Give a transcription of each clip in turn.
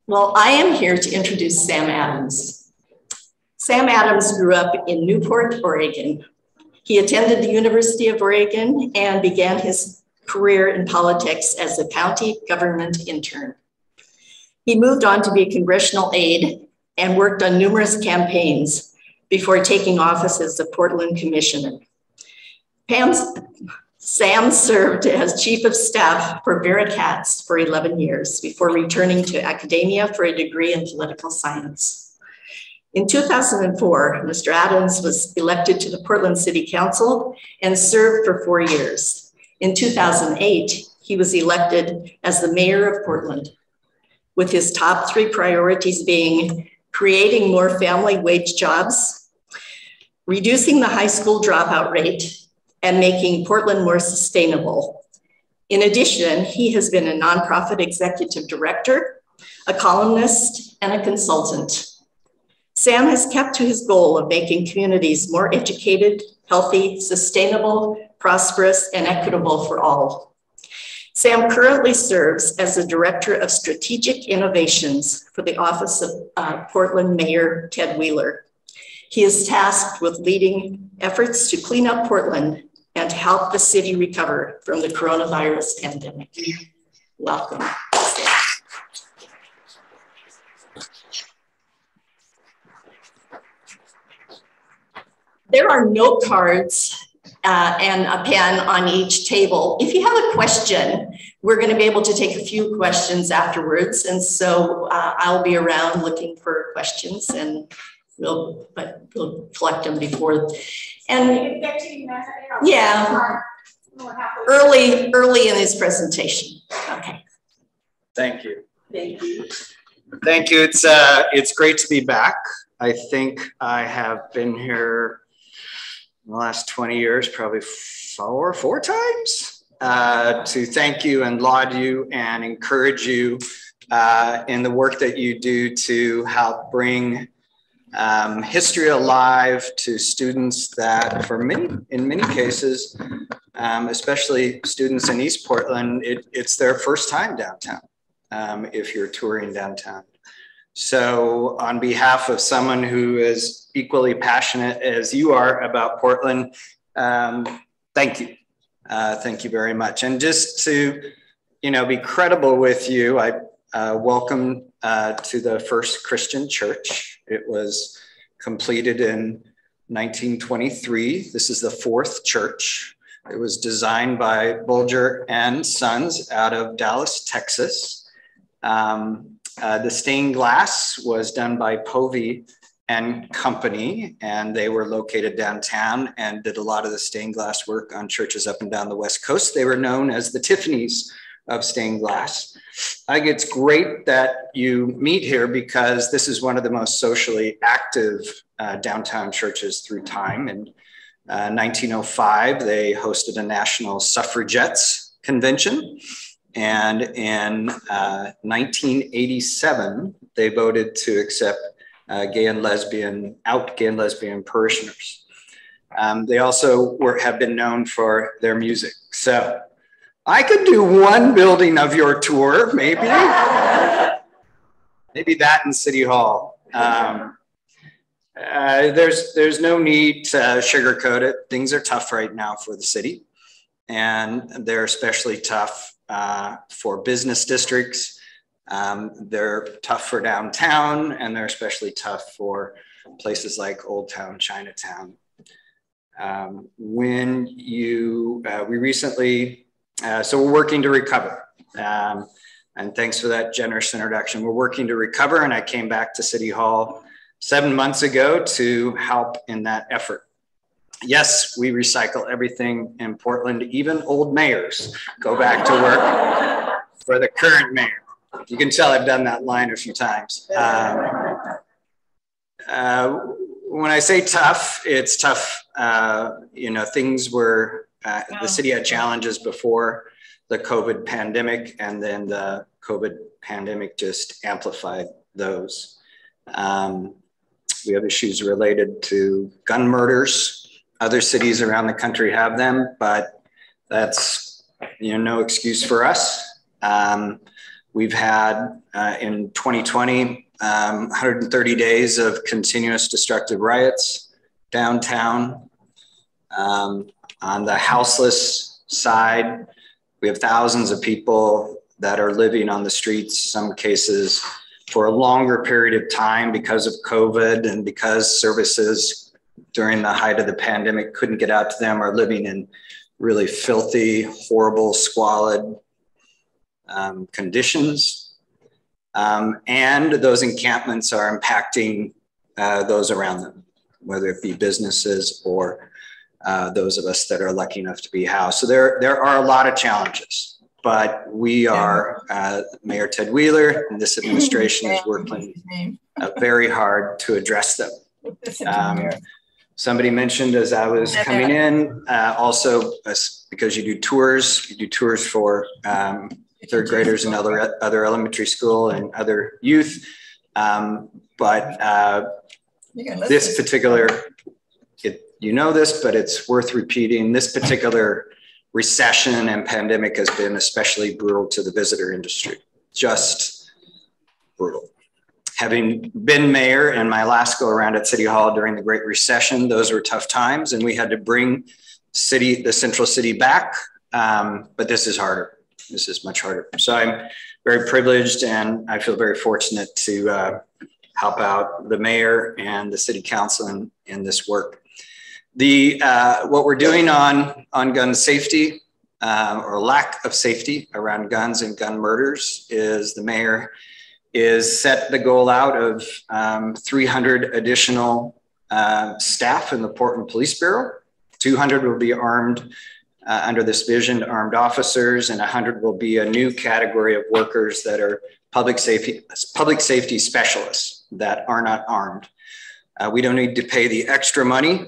Well, I am here to introduce Sam Adams. Sam Adams grew up in Newport, Oregon. He attended the University of Oregon and began his career in politics as a county government intern. He moved on to be a congressional aide and worked on numerous campaigns before taking office as the Portland Commissioner. Sam served as chief of staff for Vera Katz for 11 years before returning to academia for a degree in political science. In 2004, Mr. Adams was elected to the Portland City Council and served for 4 years. In 2008, he was elected as the mayor of Portland, with his top 3 priorities being creating more family wage jobs, reducing the high school dropout rate, and making Portland more sustainable. In addition, he has been a nonprofit executive director, a columnist, and a consultant. Sam has kept to his goal of making communities more educated, healthy, sustainable, prosperous, and equitable for all. Sam currently serves as the Director of Strategic Innovations for the Office of Portland Mayor Ted Wheeler. He is tasked with leading efforts to clean up Portland and to help the city recover from the coronavirus pandemic. Welcome. There are note cards and a pen on each table. If you have a question, we're going to be able to take a few questions afterwards. And so I'll be around looking for questions, and we'll collect them before. And yeah, early in his presentation. Okay. Thank you. Thank you. Thank you. It's great to be back. I think I have been here in the last 20 years, probably four times, to thank you and laud you and encourage you in the work that you do to help bring history alive to students that, in many cases, especially students in East Portland, it's their first time downtown, if you're touring downtown. So on behalf of someone who is equally passionate as you are about Portland, thank you. Thank you very much. And just to, be credible with you, I welcome to the First Christian Church. It was completed in 1923. This is the 4th church. It was designed by Bulger and Sons out of Dallas, Texas. The stained glass was done by Povey and Company, and they were located downtown and did a lot of the stained glass work on churches up and down the West Coast. They were known as the Tiffany's of stained glass. I think it's great that you meet here because this is one of the most socially active downtown churches through time. In 1905, they hosted a national suffragettes convention. And in 1987, they voted to accept gay and lesbian parishioners. They also have been known for their music. So I could do one building of your tour, maybe. Maybe that in City Hall. There's no need to sugarcoat it. Things are tough right now for the city, and they're especially tough for business districts. They're tough for downtown, and they're especially tough for places like Old Town, Chinatown. We recently, so we're working to recover. And thanks for that generous introduction. We're working to recover, and I came back to City Hall 7 months ago to help in that effort. Yes, we recycle everything in Portland, even old mayors go back to work for the current mayor. You can tell I've done that line a few times. When I say tough, it's tough. Things were, the city had challenges before the COVID pandemic, and then the COVID pandemic just amplified those. We have issues related to gun murders. Other cities around the country have them, but that's no excuse for us. We've had in 2020, 130 days of continuous destructive riots downtown. On the houseless side, we have thousands of people that are living on the streets, some cases for a longer period of time because of COVID and because services during the height of the pandemic couldn't get out to them, are living in really filthy, horrible, squalid conditions. And those encampments are impacting those around them, whether it be businesses or those of us that are lucky enough to be housed. So there are a lot of challenges, but we are, Mayor Ted Wheeler and this administration is working very hard to address them. Somebody mentioned as I was coming in, also because you do tours for third graders and other elementary school and other youth. This particular, you know this, but it's worth repeating. This particular recession and pandemic has been especially brutal to the visitor industry, just brutal. Having been mayor and my last go around at City Hall during the Great Recession, those were tough times and we had to bring the central city back, but this is harder. This is much harder. So I'm very privileged and I feel very fortunate to help out the mayor and the city council in this work. What we're doing on gun safety or lack of safety around guns and gun murders is the mayor is set the goal out of 300 additional staff in the Portland Police Bureau. 200 will be armed under this vision, armed officers, and 100 will be a new category of workers that are public safety specialists that are not armed. We don't need to pay the extra money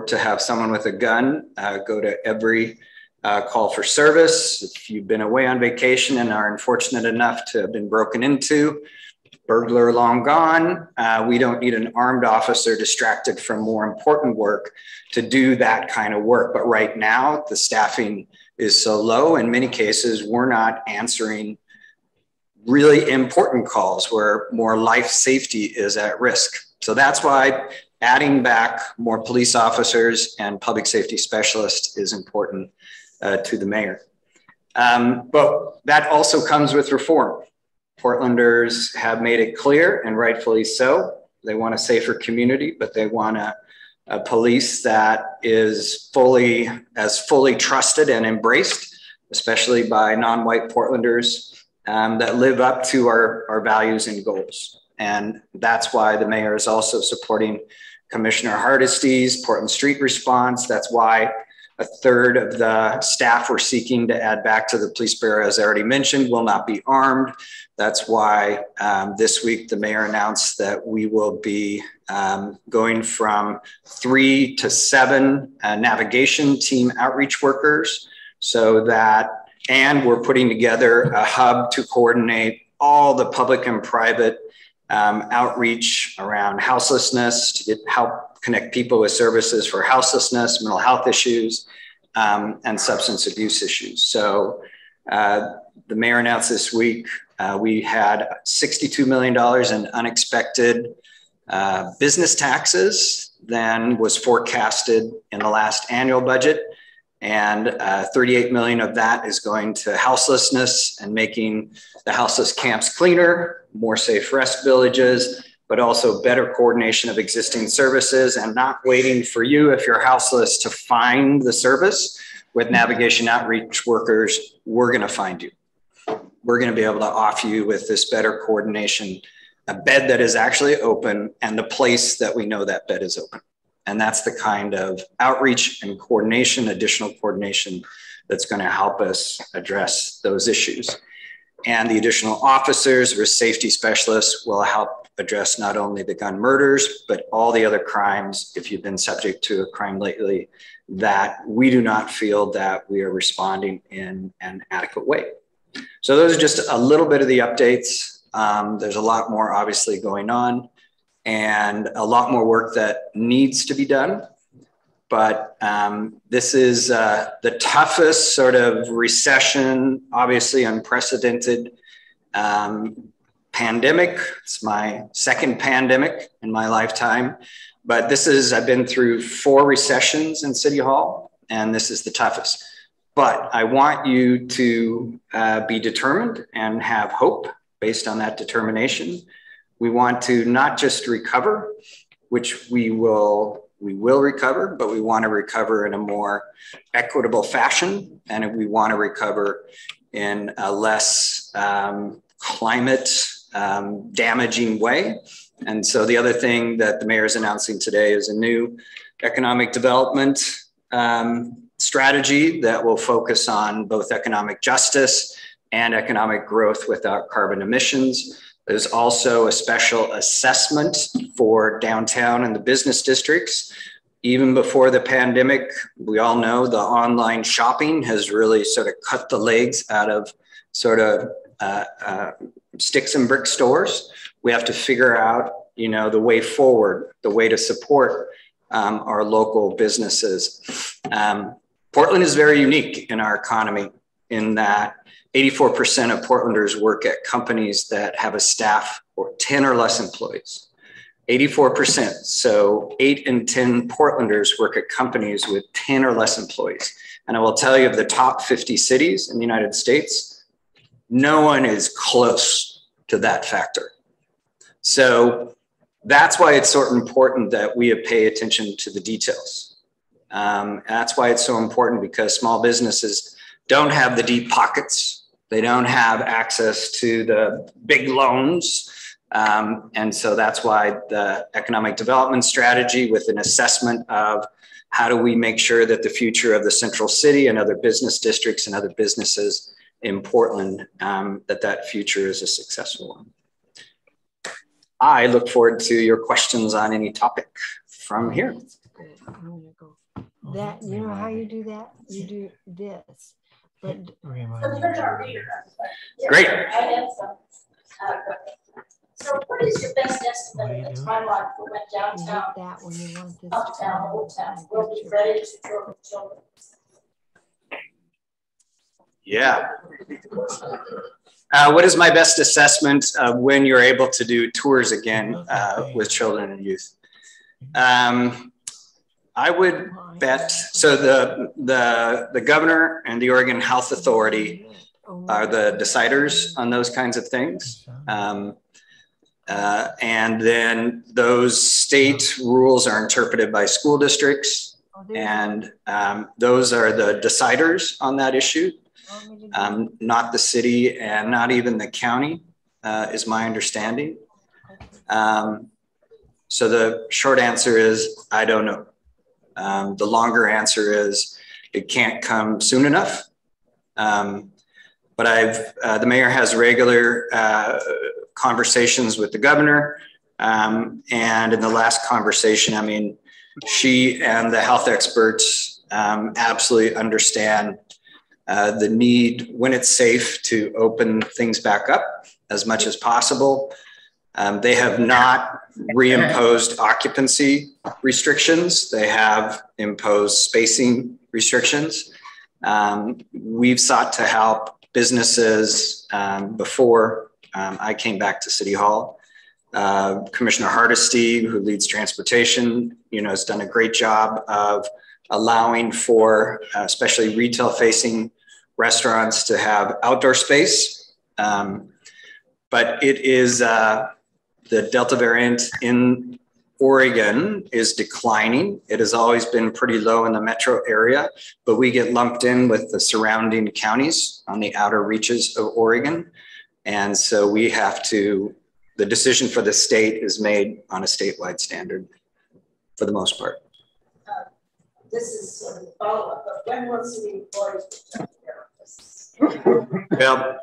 to have someone with a gun go to every call for service. If you've been away on vacation and are unfortunate enough to have been broken into, burglar long gone, we don't need an armed officer distracted from more important work to do that kind of work. But right now, the staffing is so low. In many cases, we're not answering really important calls where more life safety is at risk. So that's why adding back more police officers and public safety specialists is important to the mayor. But that also comes with reform. Portlanders have made it clear, and rightfully so, they want a safer community, but they want a police that is fully trusted and embraced, especially by non-white Portlanders that live up to our values and goals. And that's why the mayor is also supporting Commissioner Hardesty's Portland Street Response. That's why a third of the staff we're seeking to add back to the police bureau, as I already mentioned, will not be armed. That's why this week the mayor announced that we will be going from 3 to 7 navigation team outreach workers, so that, and we're putting together a hub to coordinate all the public and private outreach around houselessness to help connect people with services for houselessness, mental health issues, and substance abuse issues. So the mayor announced this week, we had $62 million in unexpected business taxes than was forecasted in the last annual budget. And 38 million of that is going to houselessness and making the houseless camps cleaner, more safe rest villages, but also better coordination of existing services and not waiting for you, if you're houseless, to find the service. With navigation outreach workers, we're going to find you. We're going to be able to offer you with this better coordination, a bed that is actually open and the place that we know that bed is open. And that's the kind of outreach and coordination, additional coordination, that's going to help us address those issues. And the additional officers or safety specialists will help address not only the gun murders, but all the other crimes, if you've been subject to a crime lately, that we do not feel that we are responding in an adequate way. So those are just a little bit of the updates. There's a lot more obviously going on, and a lot more work that needs to be done. But this is the toughest sort of recession, obviously unprecedented Pandemic, it's my second pandemic in my lifetime, but I've been through 4 recessions in City Hall, and this is the toughest. But I want you to be determined and have hope based on that determination. We want to not just recover, which we will recover, but we want to recover in a more equitable fashion, and we want to recover in a less climate damaging way. And so the other thing that the mayor is announcing today is a new economic development strategy that will focus on both economic justice and economic growth without carbon emissions. There's also a special assessment for downtown and the business districts. Even before the pandemic, we all know the online shopping has really sort of cut the legs out of sort of sticks and brick stores. We have to figure out, the way forward, the way to support our local businesses. Portland is very unique in our economy in that 84% of Portlanders work at companies that have a staff or 10 or less employees. 84%. So 8 in 10 Portlanders work at companies with 10 or less employees. And I will tell you, of the top 50 cities in the United States, no one is close to that factor. So that's why it's so important that we pay attention to the details. That's why it's so important, because small businesses don't have the deep pockets. They don't have access to the big loans. And so that's why the economic development strategy, with an assessment of how do we make sure that the future of the central city and other business districts and other businesses in Portland, that future is a successful one. I look forward to your questions on any topic from here. That's good. I'm gonna go. That, you know how you do that? You do this. But Great. So what is your best estimate of the timeline for when downtown, that when you want this uptown, Old Town will be ready to serve the children? Yeah. What is my best assessment of when you're able to do tours again with children and youth? I would bet, so the governor and the Oregon Health Authority are the deciders on those kinds of things. And then those state rules are interpreted by school districts, and those are the deciders on that issue. Not the city and not even the county, is my understanding. So the short answer is, I don't know. The longer answer is, it can't come soon enough. But the mayor has regular conversations with the governor. And in the last conversation, I mean, she and the health experts absolutely understand the need, when it's safe, to open things back up as much as possible. They have not reimposed occupancy restrictions. They have imposed spacing restrictions. We've sought to help businesses before I came back to City Hall. Commissioner Hardesty, who leads transportation, has done a great job of allowing for especially retail-facing restaurants to have outdoor space. But it is the Delta variant in Oregon is declining. It has always been pretty low in the metro area, but we get lumped in with the surrounding counties on the outer reaches of Oregon. And so we have to, the decision for the state is made on a statewide standard for the most part. This is sort of a follow-up, but when will city employees return to their offices? Well,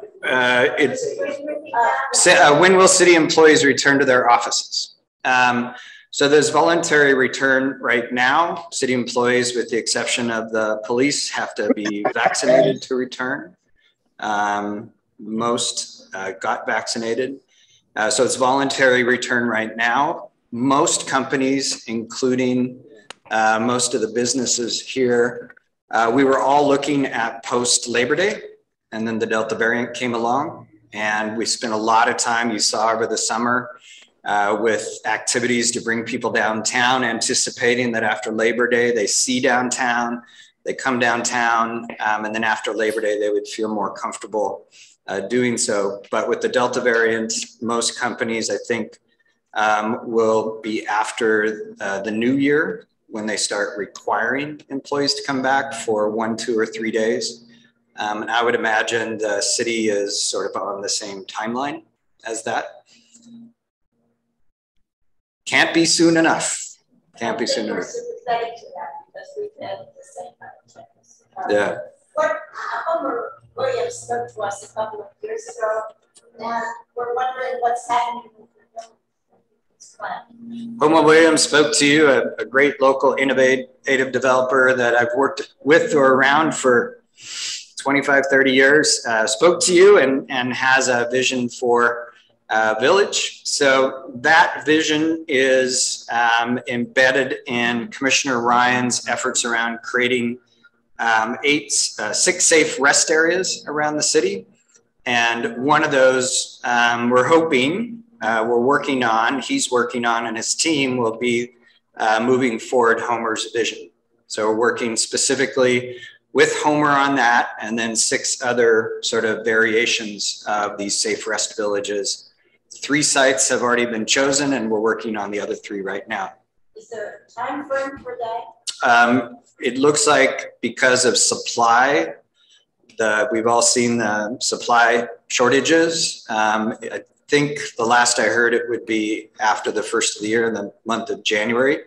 when will city employees return to their offices? So there's voluntary return right now. City employees, with the exception of the police, have to be vaccinated to return. Most got vaccinated. So it's voluntary return right now. Most companies, including most of the businesses here, we were all looking at post Labor Day, and then the Delta variant came along. And we spent a lot of time, you saw over the summer, with activities to bring people downtown, anticipating that after Labor Day, they see downtown, they come downtown, and then after Labor Day, they would feel more comfortable doing so. But with the Delta variant, most companies, I think, will be after the new year when they start requiring employees to come back for 1, 2, or 3 days. And I would imagine the city is sort of on the same timeline as that. Can't be soon enough. Can't be soon enough. We're sympathetic to that because we've had the same kind of things. Yeah. What Homer Williams spoke to us a couple of years ago, and we're wondering what's happening with this plan. Homer Williams spoke to you, a great local innovative developer that I've worked with or around for 25, 30 years, spoke to you and has a vision for village. So that vision is embedded in Commissioner Ryan's efforts around creating 6 safe rest areas around the city. And one of those we're hoping, he's working on, and his team will be moving forward Homer's vision. So we're working specifically with Homer on that, and then 6 other sort of variations of these safe rest villages. 3 sites have already been chosen, and we're working on the other 3 right now. Is there a time frame for that? It looks like because of supply, we've all seen the supply shortages. I think the last I heard it would be after the first of the year, in the month of January,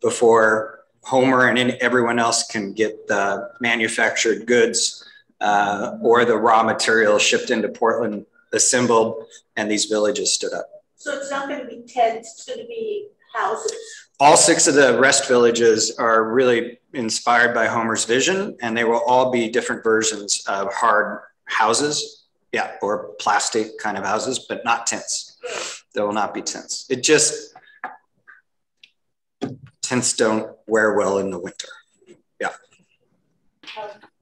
before Homer and everyone else can get the manufactured goods or the raw material shipped into Portland, assembled, and these villages stood up. So it's not going to be tents, it's going to be houses. All 6 of the rest villages are really inspired by Homer's vision, and they will all be different versions of hard houses, or plastic kind of houses, but not tents. They will not be tents. Tents don't wear well in the winter.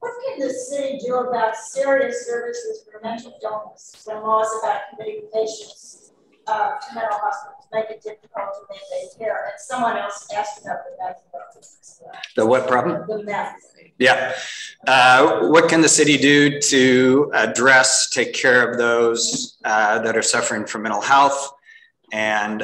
What can the city do about serious services for mental illness when laws about committing patients to mental hospitals make it difficult to maintain care? And someone else asked about the meth problem. The what problem? The meth. Yeah. What can the city do to take care of those that are suffering from mental health? And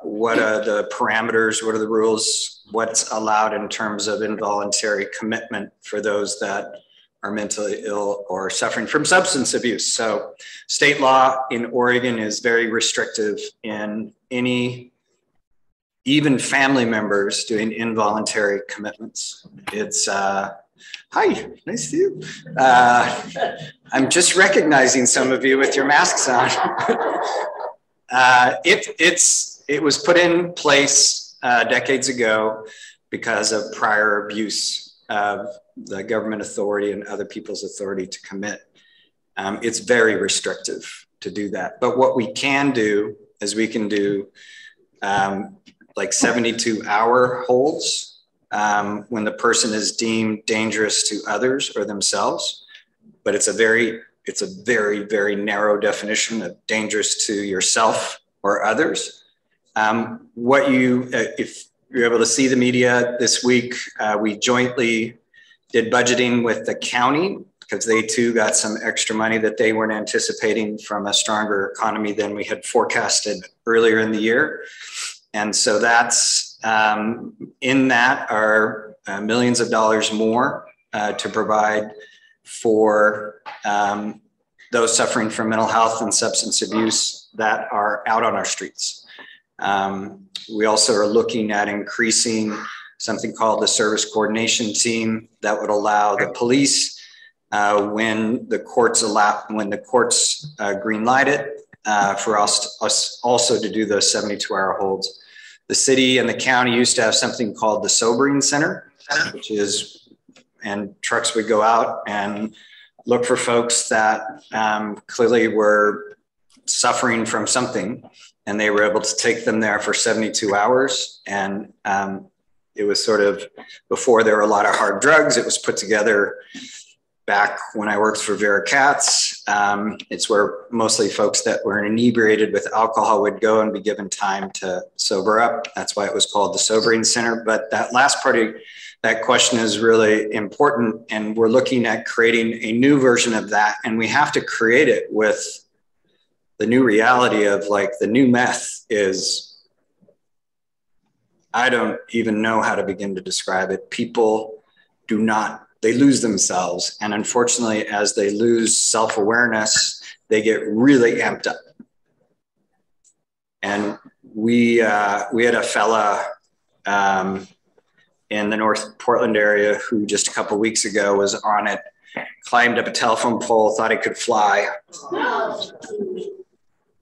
what are the parameters? What are the rules? What's allowed in terms of involuntary commitment for those that are mentally ill or suffering from substance abuse? So state law in Oregon is very restrictive in even family members doing involuntary commitments. It's, hi, nice to you. I'm just recognizing some of you with your masks on. It was put in place decades ago because of prior abuse of the government authority and other people's authority to commit. It's very restrictive to do that. But what we can do is we can do like 72-hour holds when the person is deemed dangerous to others or themselves. But it's a very, very narrow definition of dangerous to yourself or others. If you're able to see the media this week, we jointly did budgeting with the county because they too got some extra money that they weren't anticipating from a stronger economy than we had forecasted earlier in the year. And so that's in that are millions of dollars more to provide for those suffering from mental health and substance abuse that are out on our streets. We also are looking at increasing something called the service coordination team that would allow the police when the courts green light it for us also to do those 72-hour holds. The city and the county used to have something called the Sobering Center, which is, and trucks would go out and look for folks that clearly were suffering from something, and they were able to take them there for 72 hours. And it was sort of, before there were a lot of hard drugs, it was put together back when I worked for Vera Katz. It's where mostly folks that were inebriated with alcohol would go and be given time to sober up. That's why it was called the Sobering Center. But that last part of that question is really important. And we're looking at creating a new version of that. And we have to create it with the new reality of like the new meth is, I don't even know how to begin to describe it. People do not, they lose themselves. And unfortunately, as they lose self-awareness, they get really amped up. And we had a fella in the North Portland area who just a couple of weeks ago was on it, climbed up a telephone pole, thought he could fly,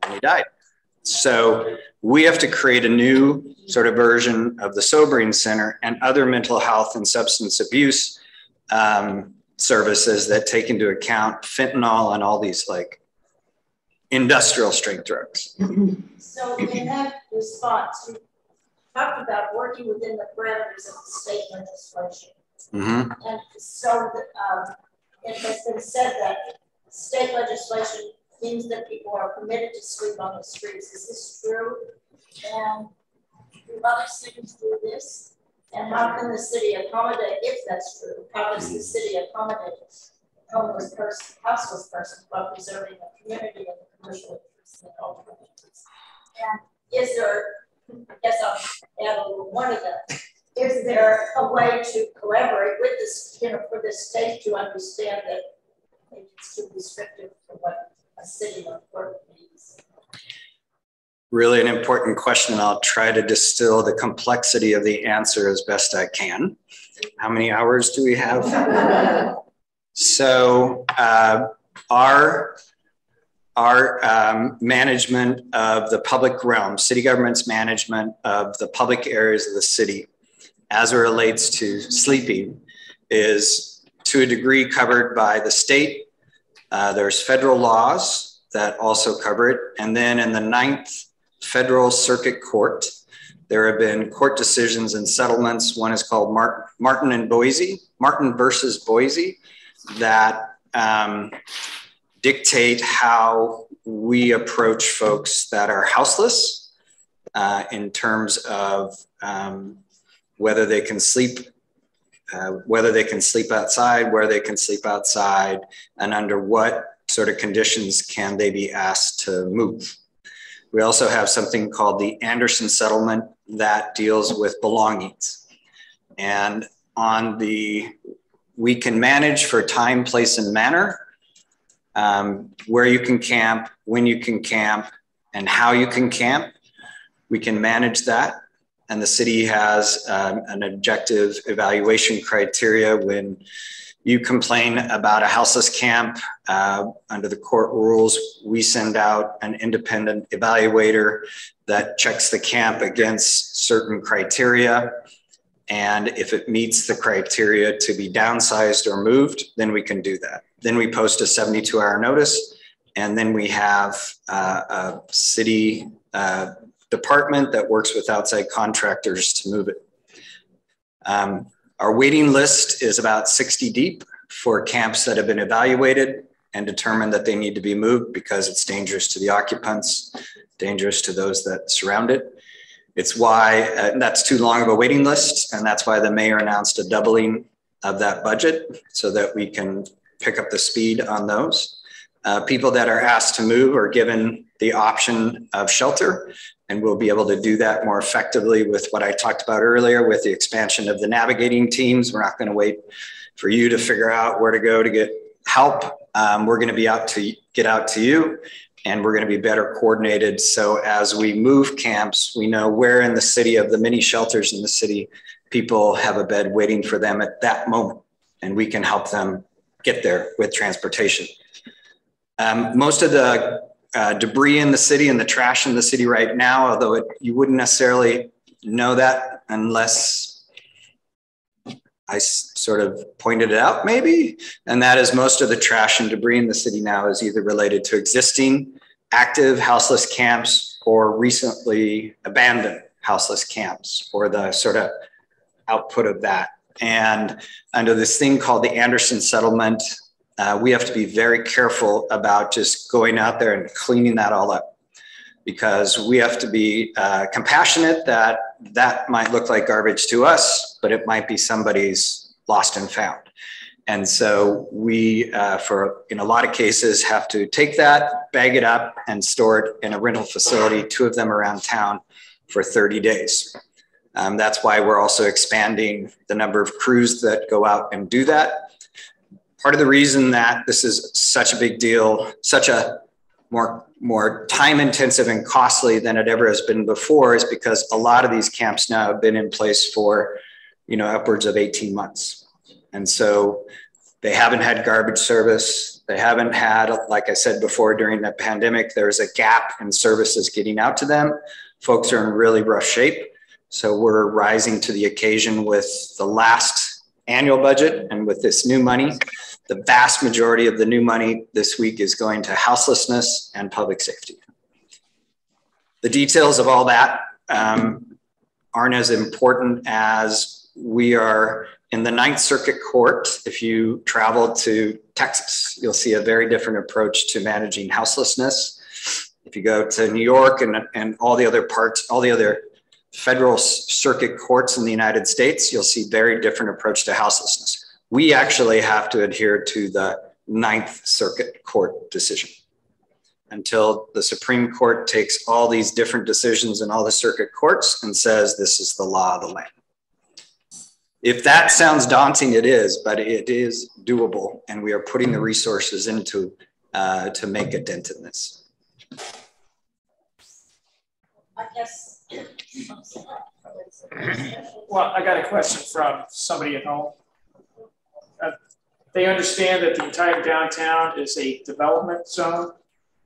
and he died. So we have to create a new sort of version of the Sobering Center and other mental health and substance abuse services that take into account fentanyl and all these like industrial strength drugs. So in that response, you talked about working within the parameters of the state legislation. Mm-hmm. And so it has been said that state legislation means that people are permitted to sleep on the streets. Is this true? And do other cities do this? And how can the city accommodate, if that's true, how does the city accommodate a homeless person, houseless person, while preserving the community and the commercial interests and cultural interests? And is there, I guess I'll add a little more to that. Is there a way to collaborate with this, for the state to understand that maybe it's too restrictive for what a city or Portland needs? Really an important question. I'll try to distill the complexity of the answer as best I can. How many hours do we have? So our management of the public realm, city government's management of the public areas of the city as it relates to sleeping is to a degree covered by the state. There's federal laws that also cover it. And then in the 9th Federal Circuit Court, there have been court decisions and settlements. One is called Martin versus Boise, that dictate how we approach folks that are houseless in terms of whether they can sleep outside, where they can sleep outside, and under what sort of conditions can they be asked to move. We also have something called the Anderson Settlement that deals with belongings. And on we can manage for time, place, and manner, where you can camp, when you can camp, and how you can camp. We can manage that. And the city has an objective evaluation criteria. When you complain about a houseless camp, under the court rules, we send out an independent evaluator that checks the camp against certain criteria. And if it meets the criteria to be downsized or moved, then we can do that. Then we post a 72-hour notice, and then we have a city department that works with outside contractors to move it. Our waiting list is about 60 deep for camps that have been evaluated and determined that they need to be moved because it's dangerous to the occupants, dangerous to those that surround it. It's why that's too long of a waiting list, and that's why the mayor announced a doubling of that budget so that we can pick up the speed on those. People that are asked to move are given the option of shelter, and we'll be able to do that more effectively with what I talked about earlier with the expansion of the navigating teams. We're not going to wait for you to figure out where to go to get help. We're going to be get out to you, and we're going to be better coordinated. So as we move camps, we know where in the city of the many shelters in the city, people have a bed waiting for them at that moment, and we can help them get there with transportation. Most of the debris in the city and the trash in the city right now, although you wouldn't necessarily know that unless I sort of pointed it out maybe, and that is most of the trash and debris in the city now is either related to existing active houseless camps or recently abandoned houseless camps, or the sort of output of that. And under this thing called the Anderson Settlement, we have to be very careful about just going out there and cleaning that all up, because we have to be compassionate that might look like garbage to us, but it might be somebody's lost and found. And so we, in a lot of cases, have to take that, bag it up, and store it in a rental facility, 2 of them around town, for 30 days. That's why we're also expanding the number of crews that go out and do that. Part of the reason that this is such a big deal, such a more time intensive and costly than it ever has been before, is because a lot of these camps now have been in place for, upwards of 18 months. And so they haven't had garbage service. They haven't had, like I said before, during the pandemic, there's a gap in services getting out to them. Folks are in really rough shape. So we're rising to the occasion with the last annual budget and with this new money. The vast majority of the new money this week is going to houselessness and public safety. The details of all that aren't as important as we are in the 9th Circuit Court. If you travel to Texas, you'll see a very different approach to managing houselessness. If you go to New York and all the other parts, all the other federal circuit courts in the United States, you'll see very different approach to houselessness. We actually have to adhere to the 9th Circuit Court decision until the Supreme Court takes all these different decisions in all the circuit courts and says this is the law of the land. If that sounds daunting, it is, but it is doable, and we are putting the resources into to make a dent in this. I guess. Well, I got a question from somebody at home. They understand that the entire downtown is a development zone,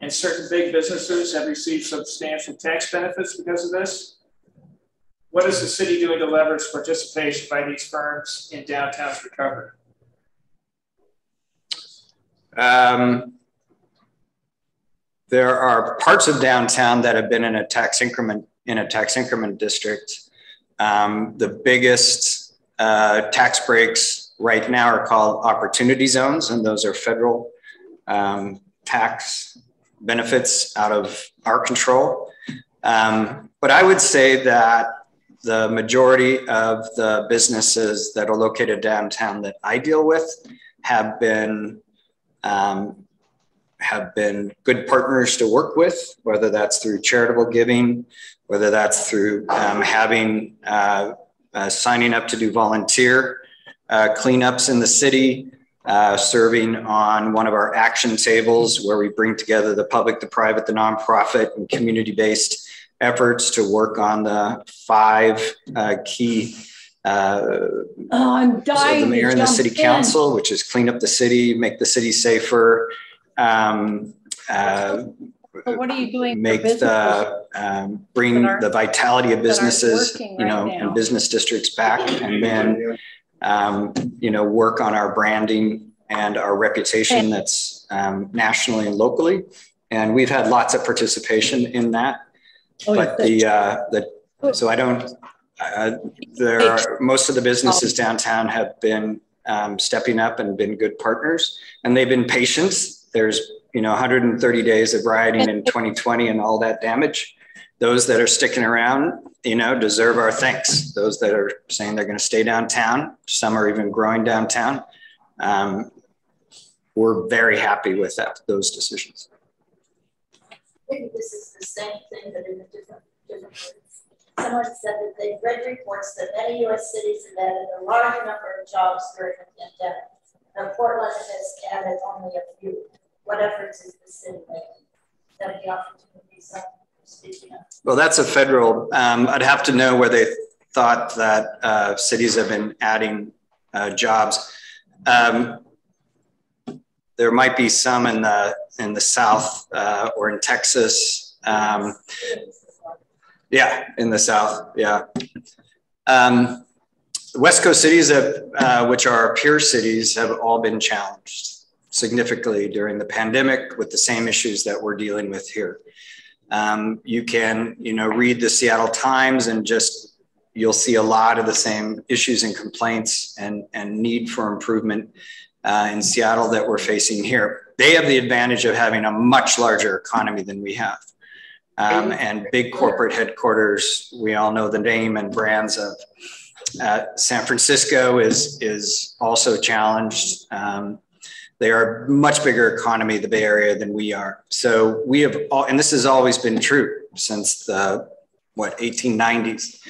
and certain big businesses have received substantial tax benefits because of this. What is the city doing to leverage participation by these firms in downtown's recovery? There are parts of downtown that have been in a tax increment district. The biggest tax breaks right now are called opportunity zones, and those are federal tax benefits out of our control. But I would say that the majority of the businesses that are located downtown that I deal with have been good partners to work with, whether that's through charitable giving, whether that's through signing up to do volunteer cleanups in the city, serving on one of our action tables where we bring together the public, the private, the nonprofit, and community-based efforts to work on the 5 key I'm dying of the mayor and the city council, which is clean up the city, make the city safer, But what are you doing? Make bring the vitality of businesses, and business districts back, and then work on our branding and our reputation that's nationally and locally. And we've had lots of participation in that. But so I don't. Most of the businesses downtown have been stepping up and been good partners, and they've been patient. There's 130 days of rioting in 2020 and all that damage. Those that are sticking around, deserve our thanks. Those that are saying they're going to stay downtown, some are even growing downtown. We're very happy with those decisions. I think this is the same thing, but in a different words. Someone said that they've read reports that many U.S. cities have added a large number of jobs during the pandemic. Now, Portland has added only a few. What efforts is the city making? Is that the opportunity speaking of? Well, that's a federal. I'd have to know where they thought that cities have been adding jobs. There might be some in the South or in Texas. Yeah, in the South. Yeah. The West Coast cities, which are our peer cities, have all been challenged significantly during the pandemic with the same issues that we're dealing with here. You can, read the Seattle Times and you'll see a lot of the same issues and complaints and need for improvement in Seattle that we're facing here. They have the advantage of having a much larger economy than we have. And big corporate headquarters, we all know the name and brands of San Francisco is also challenged. They are a much bigger economy, the Bay Area, than we are. So we have, and this has always been true since the, 1890s.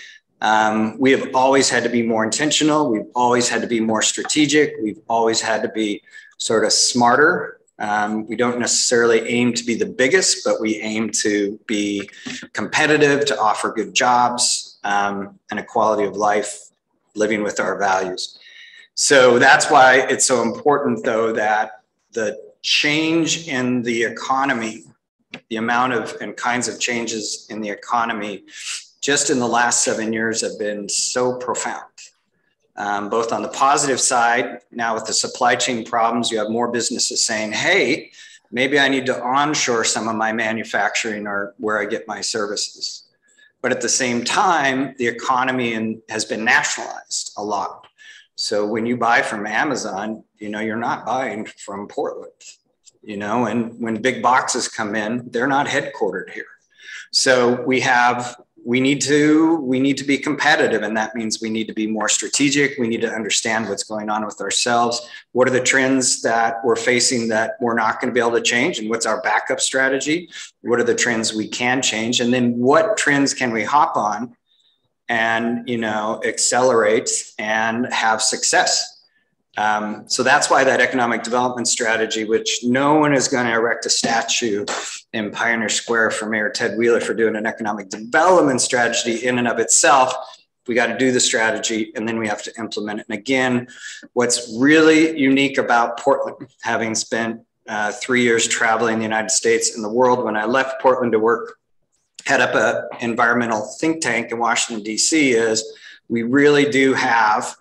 We have always had to be more intentional. We've always had to be more strategic. We've always had to be sort of smarter. We don't necessarily aim to be the biggest, but we aim to be competitive, to offer good jobs and a quality of life, living with our values. So that's why it's so important, though, that the change in the economy, the amount of and kinds of changes in the economy just in the last 7 years have been so profound. Both on the positive side, now with the supply chain problems, you have more businesses saying, hey, maybe I need to onshore some of my manufacturing or where I get my services. But at the same time, the economy has been nationalized a lot. So when you buy from Amazon, you're not buying from Portland, and when big boxes come in, they're not headquartered here. So we need to be competitive, and that means we need to be more strategic. We need to understand what's going on with ourselves. What are the trends that we're facing that we're not going to be able to change, and what's our backup strategy? What are the trends we can change, and then what trends can we hop on and accelerate and have success? So that's why that economic development strategy, which no one is going to erect a statue in Pioneer Square for Mayor Ted Wheeler for doing an economic development strategy in and of itself. We got to do the strategy, and then we have to implement it. And again, what's really unique about Portland, having spent 3 years traveling the United States and the world, when I left Portland to work, head up an environmental think tank in Washington, D.C., is we really do have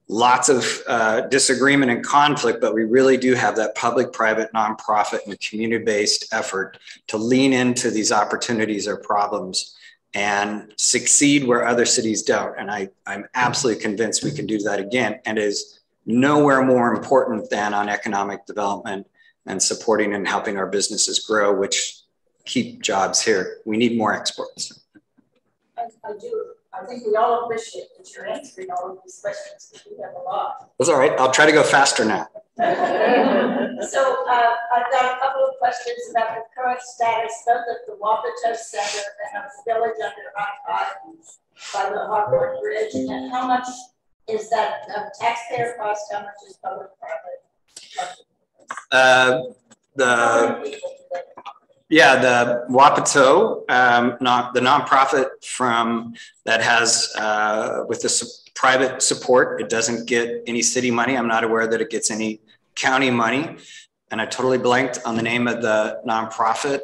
lots of disagreement and conflict, but we really do have that public-private, nonprofit, and community-based effort to lean into these opportunities or problems and succeed where other cities don't. And I'm absolutely convinced we can do that again. And it is nowhere more important than on economic development and supporting and helping our businesses grow, which keep jobs here. We need more exports. I do. I think we all appreciate that you're answering all of these questions, because we have a lot. That's all right. I'll try to go faster now. So I've got a couple of questions about the current status, both of the Wapato Center and of the village under I-5 by the Hawthorne Bridge. And how much is that taxpayer cost? How much is public-private? The Wapato, the nonprofit that has with the private support, it doesn't get any city money. I'm not aware that it gets any county money, and I totally blanked on the name of the nonprofit.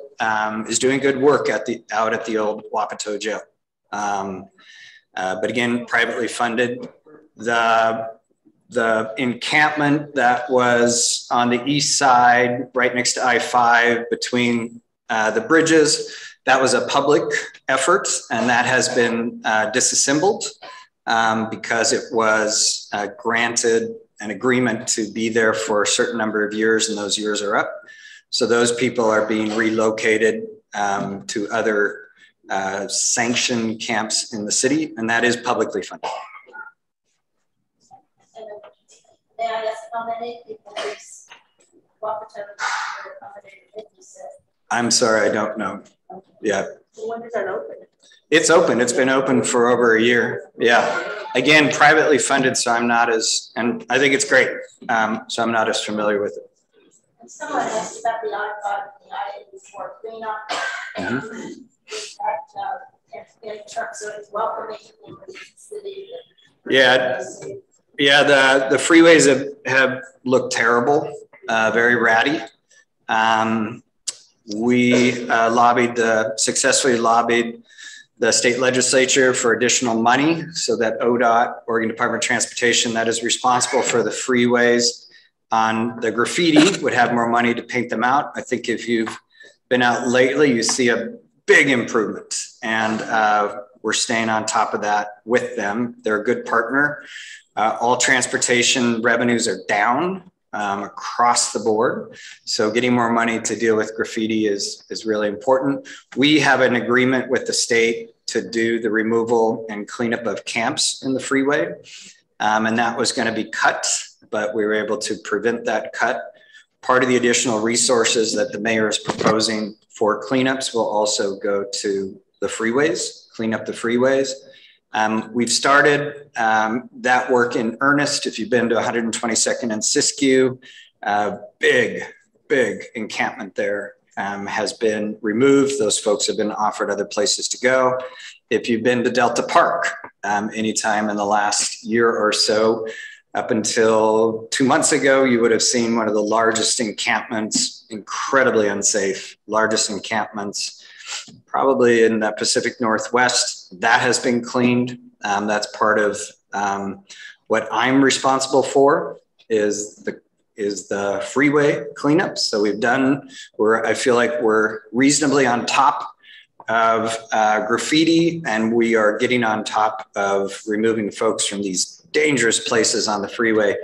Is doing good work out at the old Wapato jail, but again, privately funded. The encampment that was on the east side, right next to I-5 between the bridges, that was a public effort, and that has been disassembled because it was granted an agreement to be there for a certain number of years, and those years are up. So those people are being relocated to other sanctioned camps in the city, and that is publicly funded. May I ask how many people is Wapato accommodated, you said? I'm sorry, I don't know. Yeah. So when does that open? It's open. It's been open for over a year. Yeah. Again, privately funded, so I'm not as, and I think it's great. So I'm not as familiar with it. And someone asked about the I-5 and the I-84 cleanup. In terms of welcoming people to the city. Yeah. Yeah, the freeways have looked terrible, very ratty. We successfully lobbied the state legislature for additional money so that ODOT, Oregon Department of Transportation, that is responsible for the freeways on the graffiti, would have more money to paint them out. I think if you've been out lately, you see a big improvement, and we're staying on top of that with them. They're a good partner. All transportation revenues are down across the board. So getting more money to deal with graffiti is really important. We have an agreement with the state to do the removal and cleanup of camps in the freeway. And that was going to be cut, but we were able to prevent that cut. Part of the additional resources that the mayor is proposing for cleanups will also go to the freeways, clean up the freeways. We've started that work in earnest. If you've been to 122nd and Siskiyou, big encampment there has been removed. Those folks have been offered other places to go. If you've been to Delta Park anytime in the last year or so, up until 2 months ago, you would have seen one of the largest encampments, incredibly unsafe, largest encampments, probably in the Pacific Northwest. That has been cleaned. That's part of what I'm responsible for is the freeway cleanup. So I feel like we're reasonably on top of graffiti, and we are getting on top of removing folks from these dangerous places on the freeway.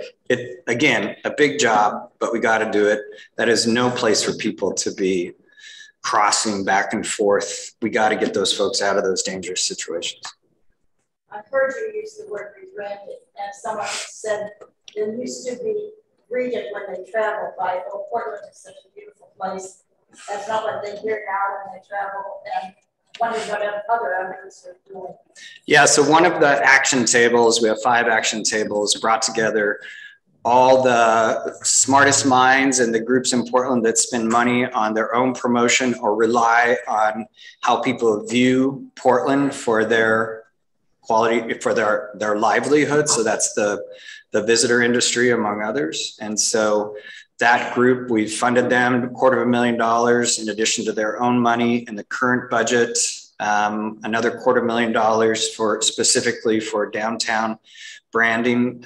Again, a big job, but we got to do it. That is no place for people to be crossing back and forth. We got to get those folks out of those dangerous situations. I've heard you use the word rebranded, and someone said there used to be greeted when they travel by, oh, Portland is such a beautiful place. That's not what they hear now when they travel, and wondering what other efforts are doing. Yeah, so one of the action tables, we have 5 action tables, brought together all the smartest minds and the groups in Portland that spend money on their own promotion or rely on how people view Portland for their quality, for their livelihood. So that's the visitor industry, among others. And so that group, we've funded them $250,000 in addition to their own money in the current budget, another $250,000 specifically for downtown branding.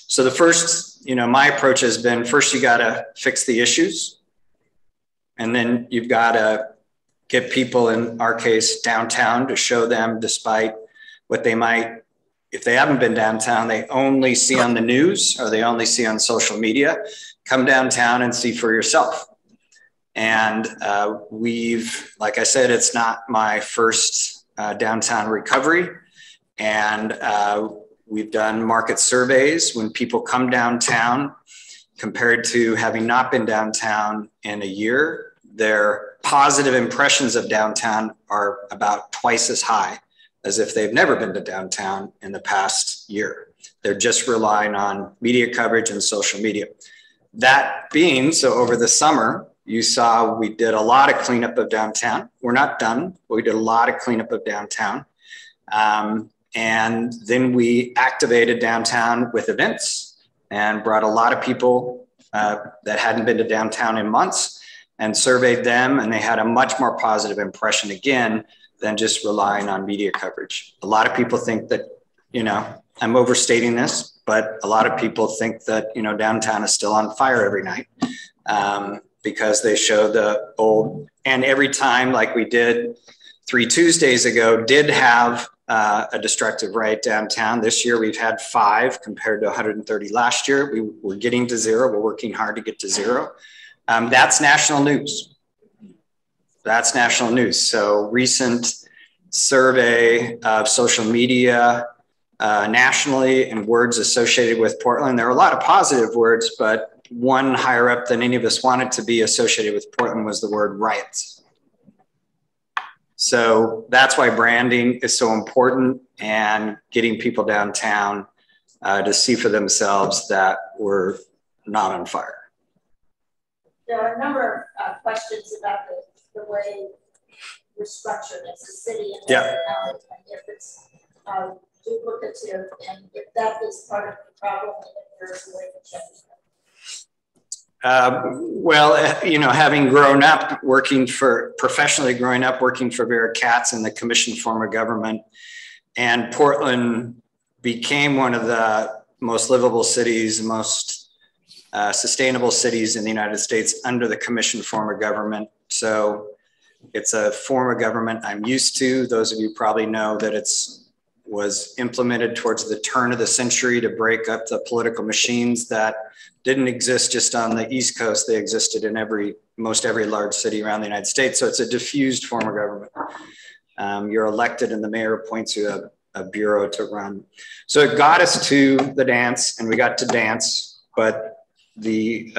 So the first, my approach has been, first you got to fix the issues, and then you've got to get people, in our case, downtown, to show them, despite what they might, if they haven't been downtown, they only see on the news or they only see on social media. Come downtown and see for yourself. And like I said, it's not my first downtown recovery. And we've done market surveys when people come downtown compared to having not been downtown in a year. Their positive impressions of downtown are about twice as high as if they've never been to downtown in the past year. They're just relying on media coverage and social media. That being, so over the summer, you saw we did a lot of cleanup of downtown. We're not done, but we did a lot of cleanup of downtown. And then we activated downtown with events and brought a lot of people that hadn't been to downtown in months and surveyed them. And they had a much more positive impression, again, than just relying on media coverage. A lot of people think that, I'm overstating this, but a lot of people think that, downtown is still on fire every night because they show the old, and every time, like we did 3 Tuesdays ago, did have a destructive riot downtown. This year we've had 5 compared to 130 last year. We're getting to 0. We're working hard to get to 0. That's national news. That's national news. So recent survey of social media nationally and words associated with Portland. There are a lot of positive words, but one higher up than any of us wanted to be associated with Portland was the word riots. So that's why branding is so important, and getting people downtown to see for themselves that we're not on fire. There are a number of questions about the way we're structured as a city and and if it's duplicative, and if that is part of the problem, and if there's a way to change that. Well, having grown up professionally growing up working for Vera Katz in the commission form of government, and Portland became one of the most livable cities, most sustainable cities in the United States under the commission form of government. So it's a form of government I'm used to. Those of you probably know that it's was implemented towards the turn of the century to break up the political machines that didn't exist just on the East Coast. They existed in most every large city around the United States. So it's a diffused form of government. You're elected and the mayor appoints you a bureau to run. So it got us to the dance, and we got to dance, but the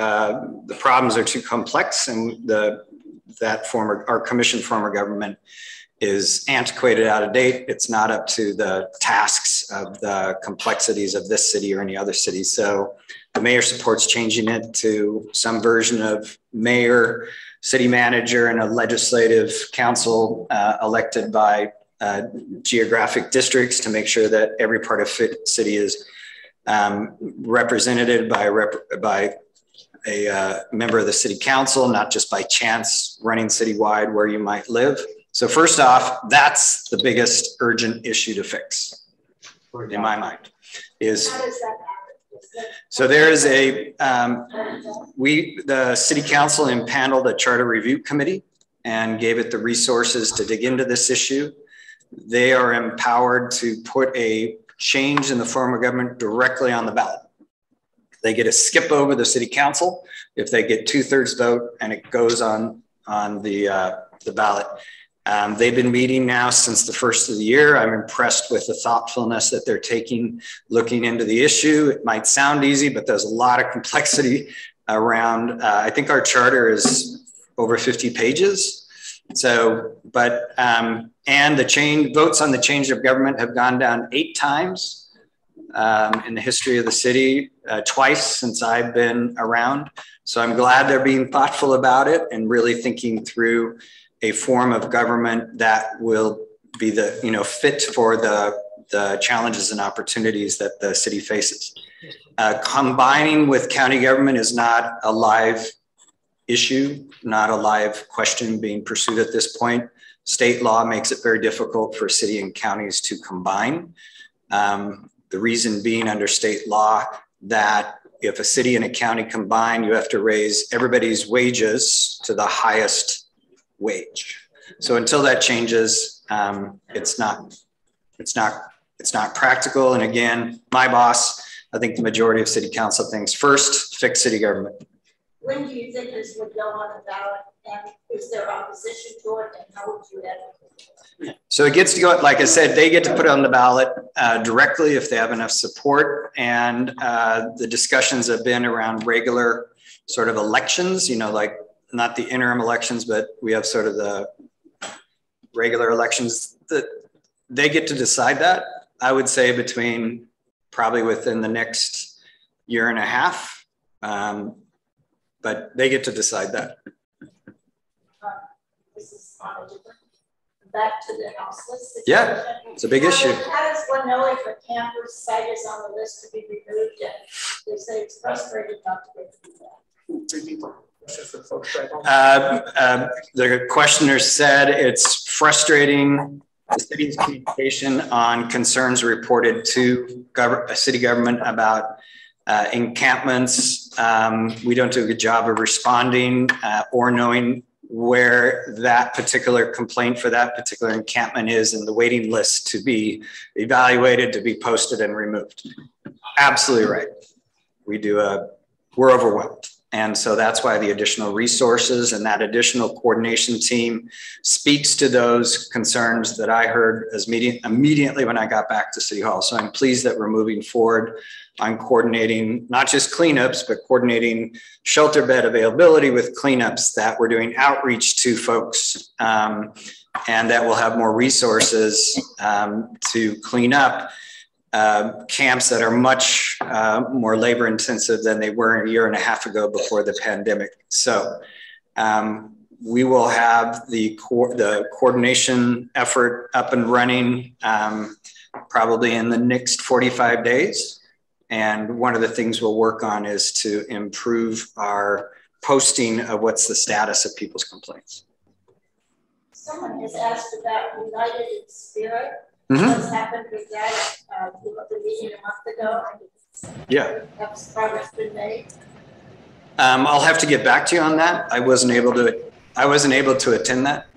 problems are too complex, and our commission form of government is antiquated, out of date. It's not up to the tasks of the complexities of this city or any other city. So the mayor supports changing it to some version of mayor, city manager, and a legislative council elected by geographic districts to make sure that every part of city is represented by a member of the city council, not just by chance running citywide where you might live. So first off, that's the biggest urgent issue to fix, in my mind, is. How does that happen? So there is the city council impaneled a charter review committee and gave it the resources to dig into this issue. They are empowered to put a change in the form of government directly on the ballot. They get to skip over the city council if they get 2/3 vote, and it goes on the ballot. They've been meeting now since the first of the year. I'm impressed with the thoughtfulness that they're taking, looking into the issue. It might sound easy, but there's a lot of complexity around. I think our charter is over 50 pages. So, but, and the votes on the change of government have gone down 8 times in the history of the city, twice since I've been around. So I'm glad they're being thoughtful about it and really thinking through a form of government that will be fit for the challenges and opportunities that the city faces. Combining with county government is not a live issue, not a live question being pursued at this point. State law makes it very difficult for city and counties to combine. The reason being under state law that if a city and a county combine, you have to raise everybody's wages to the highest wage. So until that changes, it's not practical. And again, my boss, I think the majority of city council thinks first, fix city government. When do you think this would go on the ballot, and is there opposition to it, and how would you advocate? So it gets to go, like I said, they get to put it on the ballot directly if they have enough support. And the discussions have been around regular sort of elections, like not the interim elections, but we have sort of the regular elections that they get to decide that. I would say probably within the next year and a half, but they get to decide that. This is on a different, back to the houseless situation. Yeah, it's a big issue. How does one know if a camper's site is on the list to be removed? And they say it's frustrating not to get to do that. The questioner said it's frustrating the city's communication on concerns reported to city government about encampments. We don't do a good job of responding or knowing where that particular complaint for that particular encampment is in the waiting list to be evaluated, to be posted and removed. Absolutely right. We're overwhelmed. And so that's why the additional resources and that additional coordination team speaks to those concerns that I heard immediately when I got back to City Hall. So I'm pleased that we're moving forward on coordinating not just cleanups, but coordinating shelter bed availability with cleanups, that we're doing outreach to folks and that we'll have more resources to clean up camps that are much more labor intensive than they were a year and a half ago before the pandemic. So we will have the coordination effort up and running probably in the next 45 days. And one of the things we'll work on is to improve our posting of what's the status of people's complaints. Someone has asked about United in Spirit. Mm-hmm. What's happened with that? The meeting a month ago. Yeah. Has progress been made? I'll have to get back to you on that. I wasn't able to attend that.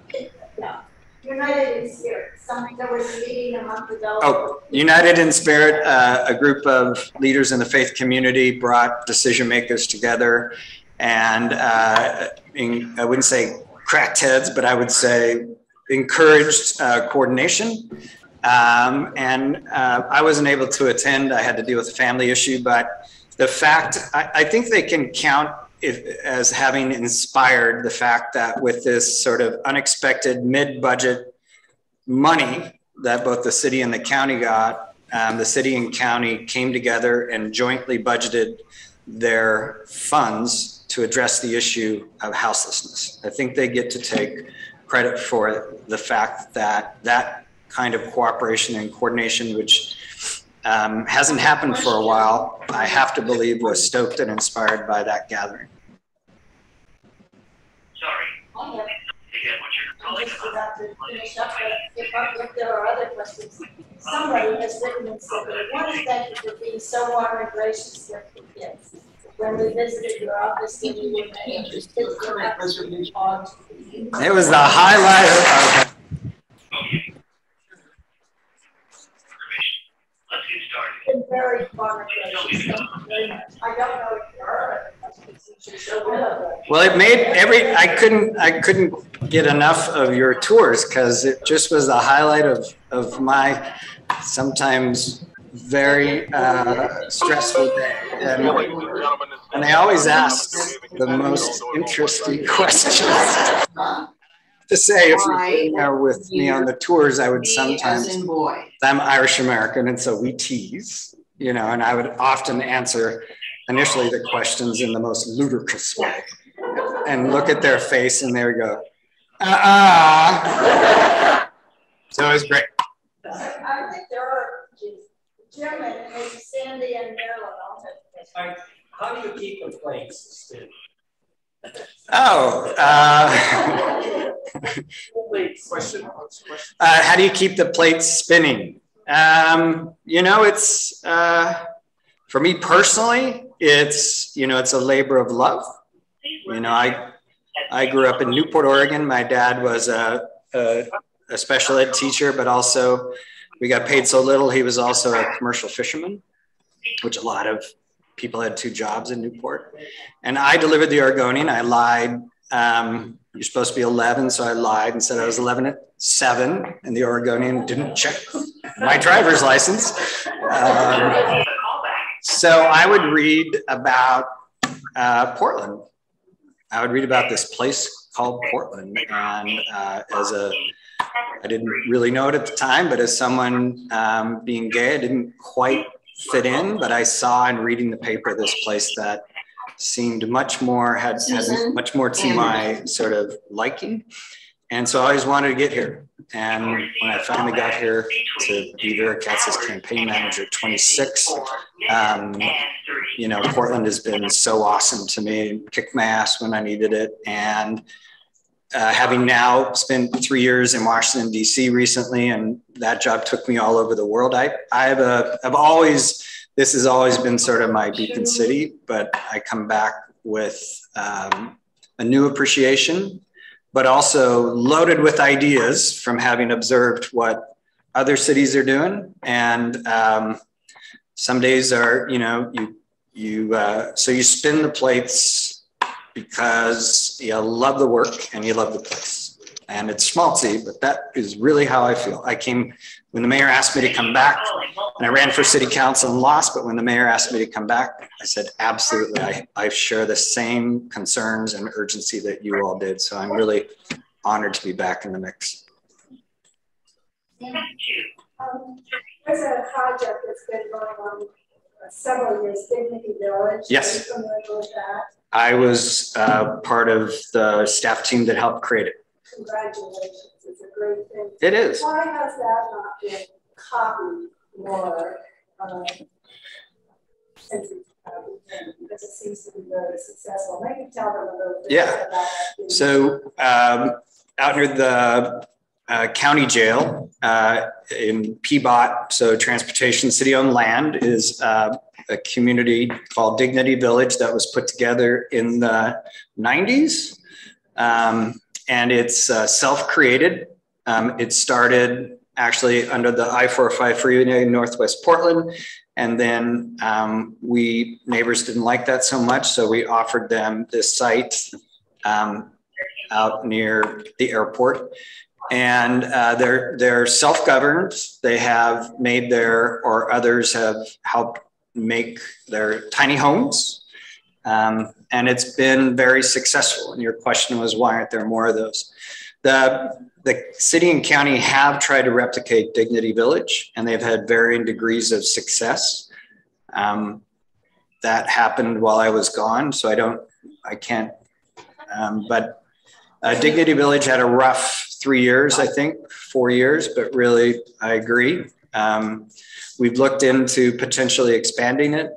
Yeah. United in Spirit. There was a meeting a month ago. Oh, United in Spirit, a group of leaders in the faith community brought decision makers together, and I wouldn't say cracked heads, but I would say encouraged coordination. I wasn't able to attend. I had to deal with a family issue, but the fact, I think they can count as having inspired the fact that with this sort of unexpected mid-budget money that both the city and the county got, the city and county came together and jointly budgeted their funds to address the issue of houselessness. I think they get to take credit for the fact that that kind of cooperation and coordination, which hasn't happened for a while, I have to believe was stoked and inspired by that gathering. Sorry. I'm just about to finish up, but if there are other questions, somebody has written and said, "I want to thank you for being so warm and gracious with the kids. When we visited your office, we were kids were not." It was the highlight of Let's get started. Been very warm and gracious. Thank you very much. I don't know if there are other questions. well, it made I couldn't get enough of your tours because it just was the highlight of my sometimes very stressful day. And they always asked the most interesting questions. To say, if you're there with me on the tours, I would sometimes, I'm Irish American, and so we tease, you know, and I would often answer initially the questions in the most ludicrous way and look at their face and they would go, So it was great. I think there are Jim and maybe Sandy and Marilyn. I'll take this. How do you keep the plates still? Oh, how do you keep the plates spinning? You know, it's for me personally, it's it's a labor of love. You know, I grew up in Newport, Oregon. My dad was a special ed teacher, but also we got paid so little. He was also a commercial fisherman, which a lot of people had 2 jobs in Newport. And I delivered the Oregonian. I lied. You're supposed to be 11, so I lied and said I was 11 at 7, and the Oregonian didn't check my driver's license. So I would read about Portland. I would read about this place called Portland. And I didn't really know it at the time, but as someone being gay, I didn't quite fit in, but I saw in reading the paper this place that seemed much more, had much more to my sort of liking. And so I always wanted to get here. And when I finally got here to be Vera Katz's campaign manager at 26, you know, Portland has been so awesome to me, kicked my ass when I needed it. And having now spent 3 years in Washington, D.C. recently, and that job took me all over the world. This has always been sort of my beacon city, but I come back with a new appreciation, but also loaded with ideas from having observed what other cities are doing. And some days are, you know, so you spin the plates because you love the work and you love the place. And it's schmaltzy, but that is really how I feel. When the mayor asked me to come back, and I ran for city council and lost, but when the mayor asked me to come back, I said, absolutely, I share the same concerns and urgency that you all did. So I'm really honored to be back in the mix. There's a project that's been going on several years, Dignity Village. Yes. Are you familiar with that? I was part of the staff team that helped create it. Congratulations, it's a great thing. It is. Why has that not been copied more since it's because it seems to be very successful? Maybe tell them a little bit about that. So out near the county jail in Peabot, so transportation city-owned land, is a community called Dignity Village that was put together in the 90s. And it's self-created. It started actually under the I-405 freeway in Northwest Portland. And then we neighbors didn't like that so much, so we offered them this site out near the airport. And they're self-governed. They have made their, or others have helped make their tiny homes. And it's been very successful. And your question was, why aren't there more of those? The city and county have tried to replicate Dignity Village, and they've had varying degrees of success. That happened while I was gone, so I can't, but Dignity Village had a rough 3 years, I think, 4 years, but really, I agree. We've looked into potentially expanding it.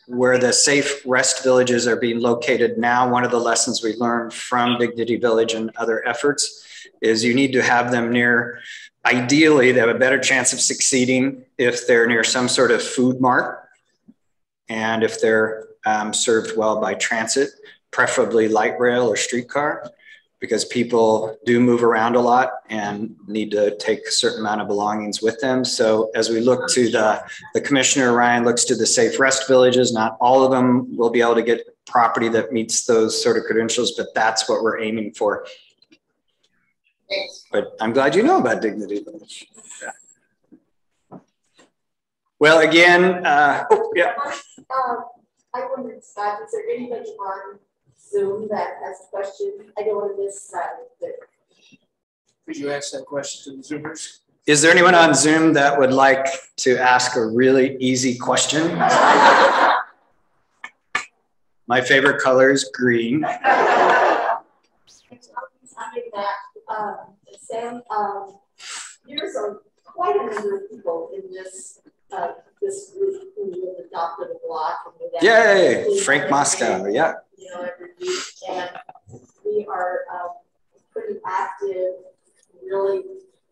Where the safe rest villages are being located now, one of the lessons we learned from Dignity Village and other efforts is you need to have them near, ideally, they have a better chance of succeeding if they're near some sort of food mart and if they're served well by transit, preferably light rail or streetcar, because people do move around a lot and need to take a certain amount of belongings with them. So as we look to the Commissioner, Ryan looks to the safe rest villages, not all of them will be able to get property that meets those sort of credentials, but that's what we're aiming for. But I'm glad you know about Dignity Village. Yeah. Well, again, yeah. I wondered, Scott, is there anybody on Zoom that has a question? I don't want to miss that. Could you ask that question to the Zoomers? Is there anyone on Zoom that would like to ask a really easy question? My favorite color is green. Sam, there's quite a number of people in this this group who have adopted a block. Yay, Frank Moscow, yeah. You know, every week, and we are pretty active. Really,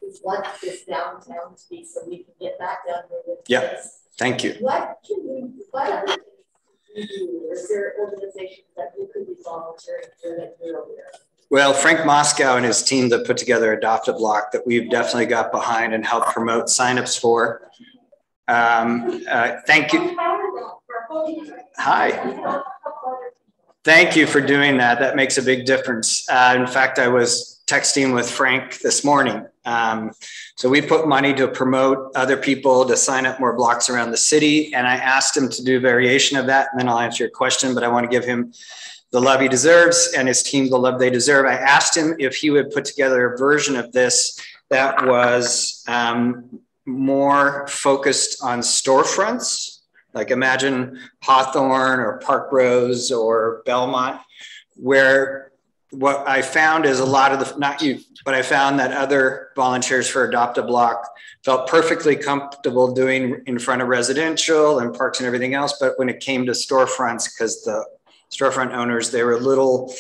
we want this downtown to be so we can get back down there. Yeah, thank you. What other things can you do? Is there organizations that you could be volunteering for that you're aware of? Well, Frank Moscow and his team that put together Adopt a Block that we've definitely got behind and helped promote signups for. Thank you. Hi. Thank you for doing that. That makes a big difference. In fact, I was texting with Frank this morning. So we put money to promote other people to sign up more blocks around the city. And I asked him to do variation of that. And then I'll answer your question, but I want to give him the love he deserves and his team the love they deserve. I asked him if he would put together a version of this that was more focused on storefronts. Like imagine Hawthorne or Park Rose or Belmont, where what I found is a lot of the, not you, but I found that other volunteers for Adopt a Block felt perfectly comfortable doing in front of residential and parks and everything else. But when it came to storefronts, because the storefront owners, they were a little,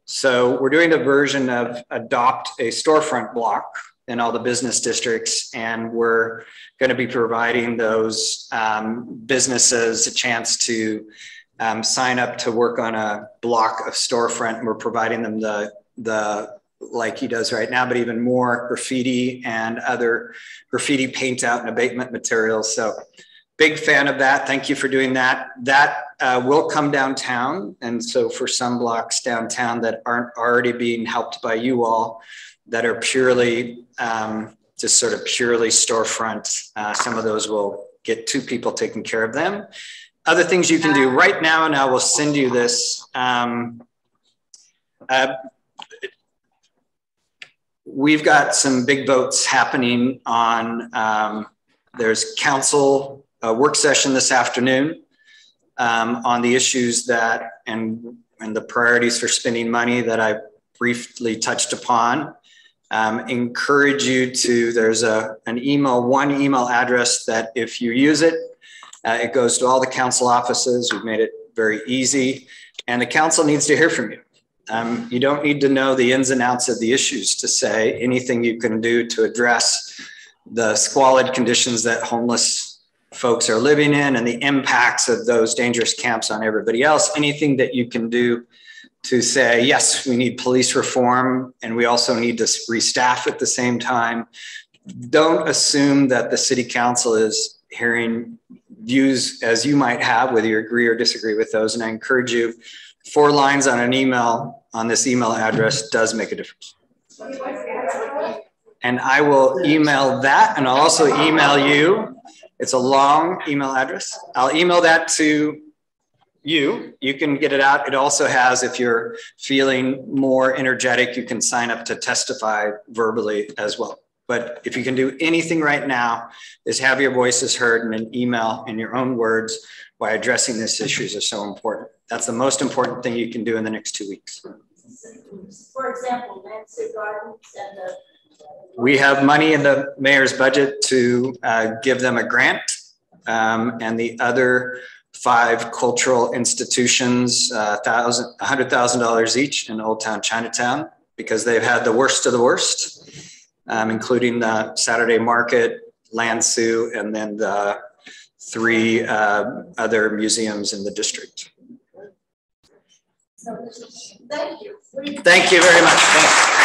so we're doing a version of Adopt a Storefront Block in all the business districts. And we're going to be providing those businesses a chance to sign up to work on a block of storefront. And we're providing them the like he does right now, but even more graffiti and other graffiti paint out and abatement materials. So big fan of that. Thank you for doing that. That will come downtown. And so for some blocks downtown that aren't already being helped by you all, that are purely, just sort of purely storefront, some of those will get two people taking care of them. Other things you can do right now, and I will send you this. We've got some big votes happening on, there's council work session this afternoon on the issues that, and the priorities for spending money that I briefly touched upon. Encourage you to, there's one email address that if you use it, it goes to all the council offices. We've made it very easy, and the council needs to hear from you. You don't need to know the ins and outs of the issues to say anything you can do to address the squalid conditions that homeless folks are living in and the impacts of those dangerous camps on everybody else. Anything that you can do to say, yes, we need police reform and we also need to restaff at the same time. Don't assume that the city council is hearing views as you might have, whether you agree or disagree with those. And I encourage you, 4 lines on an email on this email address does make a difference. And I will email that, and I'll also email you. It's a long email address. I'll email that to you. You can get it out. It also has, if you're feeling more energetic, you can sign up to testify verbally as well. But if you can do anything right now, is have your voices heard in an email in your own words why addressing these issues are so important. That's the most important thing you can do in the next 2 weeks. For example, Nancy Gardens and the... We have money in the mayor's budget to give them a grant, and the other 5 cultural institutions, $100,000 each in Old Town Chinatown, because they've had the worst of the worst, including the Saturday Market, Land Sioux, and then the 3 other museums in the district. So, thank you. Thank you very much. Thanks.